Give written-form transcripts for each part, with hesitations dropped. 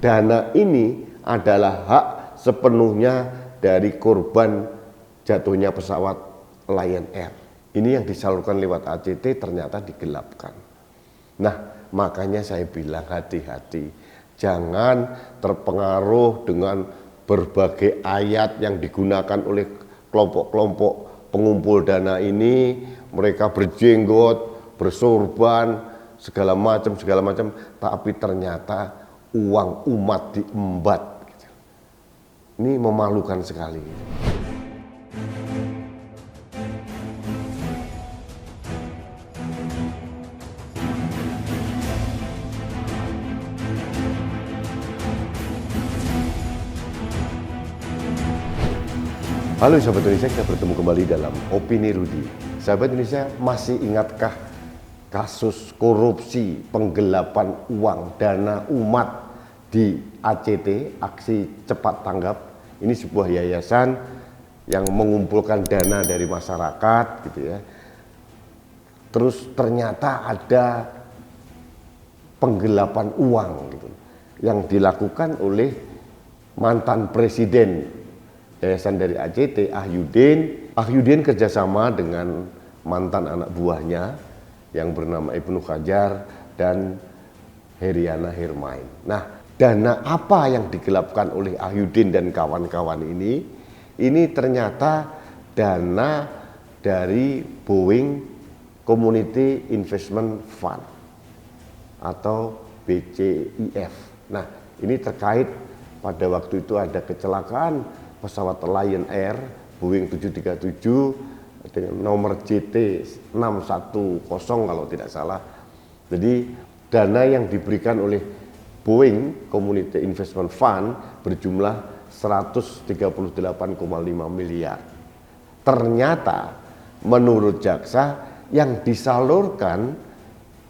dana ini adalah hak sepenuhnya dari korban jatuhnya pesawat Lion Air. Ini yang disalurkan lewat ACT ternyata digelapkan. Nah, makanya saya bilang hati-hati, jangan terpengaruh dengan berbagai ayat yang digunakan oleh kelompok-kelompok pengumpul dana ini. Mereka berjenggot, bersorban, segala macam, tapi ternyata uang umat diembat. Ini memalukan sekali. Halo sahabat Indonesia, kita bertemu kembali dalam Opini Rudi. Sahabat Indonesia, masih ingatkah kasus korupsi penggelapan uang dana umat di ACT, Aksi Cepat Tanggap? Ini sebuah yayasan yang mengumpulkan dana dari masyarakat gitu ya. Terus ternyata ada penggelapan uang gitu yang dilakukan oleh mantan presiden yayasan dari ACT, Ahyudin kerjasama dengan mantan anak buahnya yang bernama Ibnu Hajar dan Heriana Hermain. Nah, dana apa yang digelapkan oleh Ahyudin dan kawan-kawan ini ternyata dana dari Boeing Community Investment Fund atau BCIF. Nah, ini terkait pada waktu itu ada kecelakaan pesawat Lion Air Boeing 737 dengan nomor JT610 kalau tidak salah. Jadi dana yang diberikan oleh Boeing Community Investment Fund berjumlah 138,5 miliar. Ternyata menurut jaksa yang disalurkan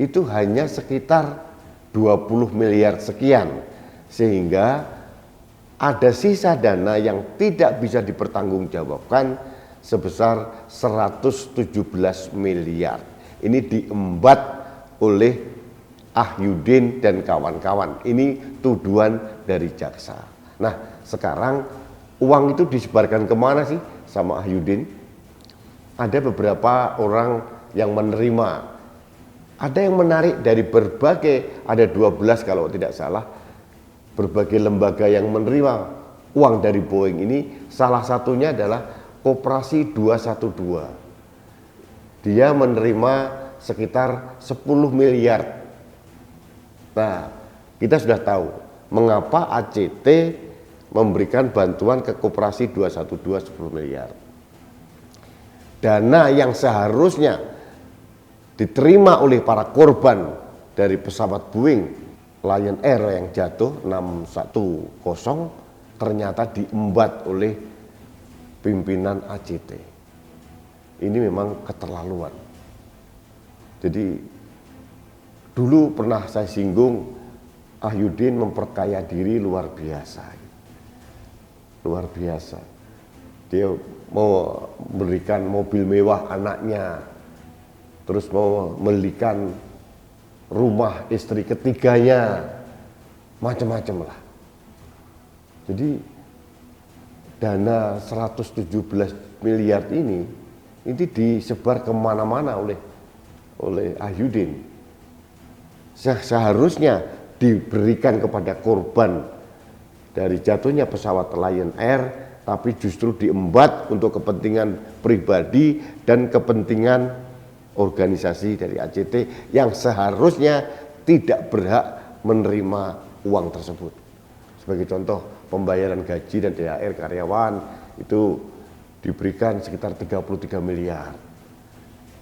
itu hanya sekitar 20 miliar sekian, sehingga ada sisa dana yang tidak bisa dipertanggungjawabkan sebesar 117 miliar. Ini diembat oleh Ahyudin dan kawan-kawan. Ini tuduhan dari jaksa. Nah, sekarang uang itu disebarkan kemana sih sama Ahyudin? Ada beberapa orang yang menerima. Ada yang menarik dari berbagai, ada 12 kalau tidak salah, berbagai lembaga yang menerima uang dari Boeing ini. Salah satunya adalah Koperasi 212. Dia menerima sekitar 10 miliar. Nah, kita sudah tahu mengapa ACT memberikan bantuan ke Koperasi 212 10 miliar. Dana yang seharusnya diterima oleh para korban dari pesawat Boeing Lion Air yang jatuh 610 ternyata diembat oleh pimpinan ACT. Ini memang keterlaluan. Jadi dulu pernah saya singgung, Ahyudin memperkaya diri luar biasa. Luar biasa. Dia mau memberikan mobil mewah anaknya, terus mau membelikan rumah istri ketiganya, macam-macam lah. Jadi dana 117 miliar ini disebar kemana-mana oleh Ahyudin. Seharusnya diberikan kepada korban dari jatuhnya pesawat Lion Air, tapi justru diembat untuk kepentingan pribadi dan kepentingan organisasi dari ACT yang seharusnya tidak berhak menerima uang tersebut. Sebagai contoh, pembayaran gaji dan THR karyawan itu diberikan sekitar 33 miliar.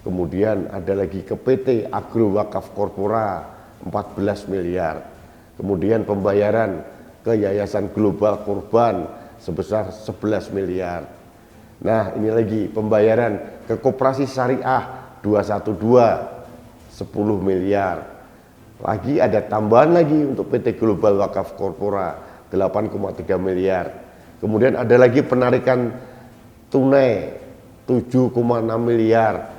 Kemudian ada lagi ke PT Agro Wakaf Korpora 14 miliar. Kemudian pembayaran ke Yayasan Global Korban sebesar 11 miliar. Nah, ini lagi pembayaran ke Koperasi Syariah 212 10 miliar. Lagi ada tambahan lagi untuk PT Global Wakaf Korpora 8,3 miliar. Kemudian ada lagi penarikan tunai 7,6 miliar.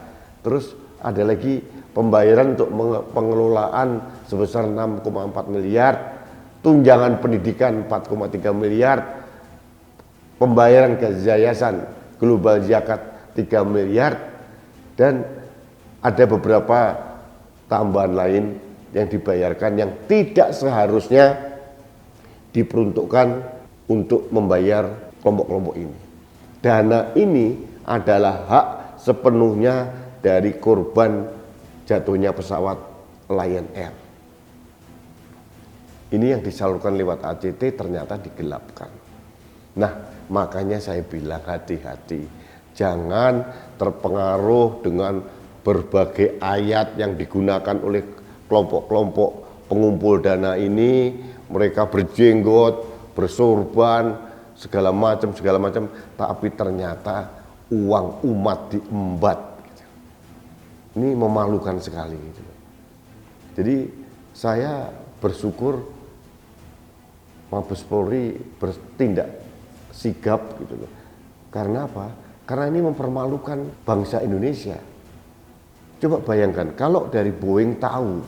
Terus ada lagi pembayaran untuk pengelolaan sebesar 6,4 miliar. tunjangan pendidikan 4,3 miliar, pembayaran ke yayasan Global Zakat 3 miliar, dan ada beberapa tambahan lain yang dibayarkan yang tidak seharusnya diperuntukkan untuk membayar kelompok-kelompok ini. Dana ini adalah hak sepenuhnya dari korban jatuhnya pesawat Lion Air. Ini yang disalurkan lewat ACT ternyata digelapkan. Nah, makanya saya bilang hati-hati, jangan terpengaruh dengan berbagai ayat yang digunakan oleh kelompok-kelompok pengumpul dana ini. Mereka berjenggot, bersorban, segala macam, tapi ternyata uang umat diembat. Ini memalukan sekali. Jadi saya bersyukur Mabes Polri bertindak sigap gitu loh. Karena apa? Karena ini mempermalukan bangsa Indonesia. Coba bayangkan kalau dari Boeing tahu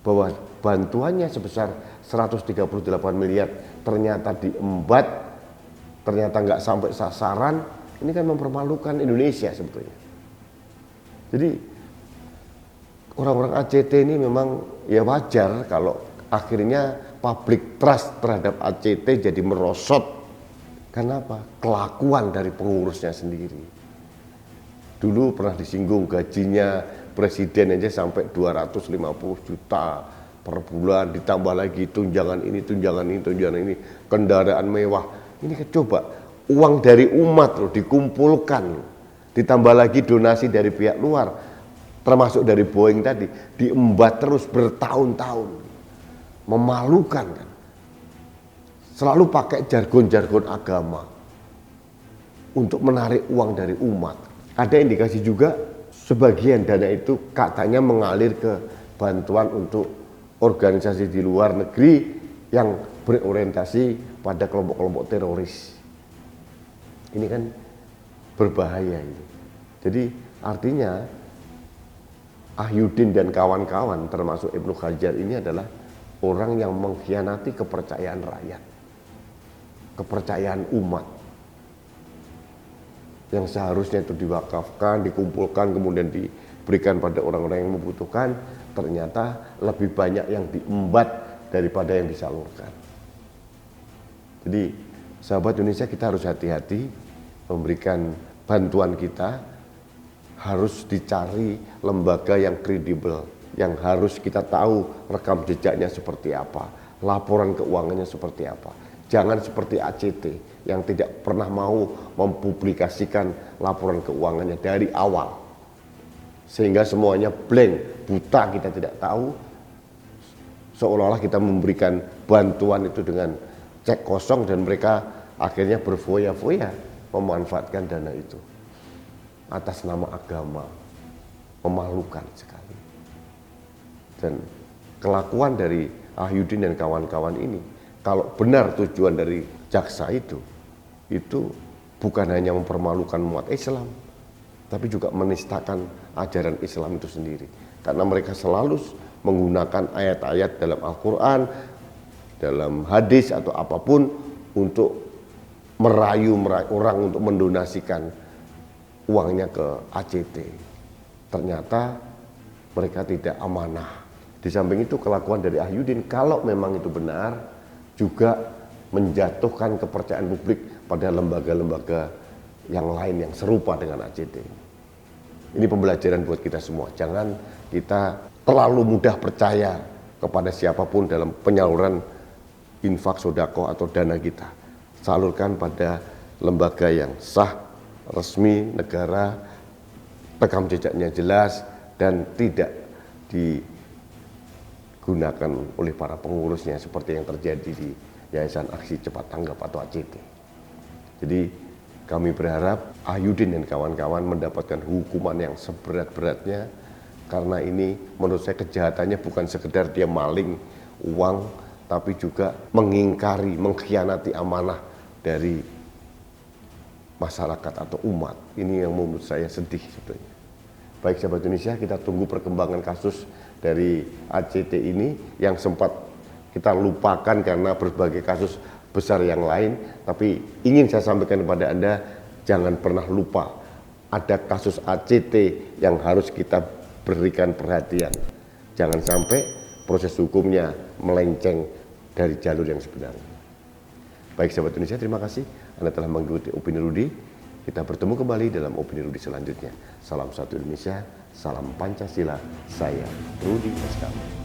bahwa bantuannya sebesar 138 miliar ternyata diembat, ternyata nggak sampai sasaran, ini kan mempermalukan Indonesia sebetulnya. Jadi orang-orang ACT ini memang ya wajar kalau akhirnya public trust terhadap ACT jadi merosot. Karena apa? Kelakuan dari pengurusnya sendiri. Dulu pernah disinggung gajinya presiden aja sampai 250 juta per bulan, ditambah lagi tunjangan ini, kendaraan mewah. Ini coba uang dari umat loh dikumpulkan, ditambah lagi donasi dari pihak luar, termasuk dari Boeing tadi, diembat terus bertahun-tahun. Memalukan kan. Selalu pakai jargon-jargon agama untuk menarik uang dari umat. Ada indikasi juga sebagian dana itu katanya mengalir ke bantuan untuk organisasi di luar negeri yang berorientasi pada kelompok-kelompok teroris. Ini kan berbahaya ini. Jadi artinya Ahyuddin dan kawan-kawan termasuk Ibnu Hajar ini adalah orang yang mengkhianati kepercayaan rakyat, kepercayaan umat yang seharusnya itu diwakafkan, dikumpulkan, kemudian diberikan pada orang-orang yang membutuhkan, ternyata lebih banyak yang diembat daripada yang disalurkan. Jadi sahabat Indonesia, kita harus hati-hati memberikan bantuan kita, harus dicari lembaga yang kredibel, yang harus kita tahu rekam jejaknya seperti apa, laporan keuangannya seperti apa. Jangan seperti ACT yang tidak pernah mau mempublikasikan laporan keuangannya dari awal. Sehingga semuanya blank, buta, kita tidak tahu. Seolah-olah kita memberikan bantuan itu dengan cek kosong dan mereka akhirnya berfoya-foya memanfaatkan dana itu atas nama agama. Memalukan sekali. Dan kelakuan dari Ahyuddin dan kawan-kawan ini, kalau benar tujuan dari jaksa itu bukan hanya mempermalukan umat Islam, tapi juga menistakan ajaran Islam itu sendiri. Karena mereka selalu menggunakan ayat-ayat dalam Al-Quran, dalam hadis atau apapun untuk merayu orang untuk mendonasikan uangnya ke ACT. Ternyata mereka tidak amanah. Di samping itu kelakuan dari Ahyuddin kalau memang itu benar juga menjatuhkan kepercayaan publik pada lembaga-lembaga yang lain yang serupa dengan ACT. Ini pembelajaran buat kita semua. Jangan kita terlalu mudah percaya kepada siapapun dalam penyaluran infak, sodako atau dana kita. Salurkan pada lembaga yang sah, resmi, negara, rekam jejaknya jelas, dan tidak digunakan oleh para pengurusnya seperti yang terjadi di Yayasan Aksi Cepat Tanggap atau ACT. Jadi kami berharap Ahyuddin dan kawan-kawan mendapatkan hukuman yang seberat-beratnya, karena ini menurut saya kejahatannya bukan sekedar dia maling uang, tapi juga mengingkari, mengkhianati amanah dari masyarakat atau umat. Ini yang menurut saya sedih sebetulnya. Baik sahabat Indonesia, kita tunggu perkembangan kasus dari ACT ini yang sempat kita lupakan karena berbagai kasus besar yang lain. Tapi ingin saya sampaikan kepada Anda, jangan pernah lupa ada kasus ACT yang harus kita berikan perhatian. Jangan sampai proses hukumnya melenceng dari jalur yang sebenarnya. Baik sahabat Indonesia, terima kasih Anda telah mengikuti Opini Rudi. Kita bertemu kembali dalam Opini Rudi selanjutnya. Salam satu Indonesia, salam Pancasila. Saya Rudi Eskam.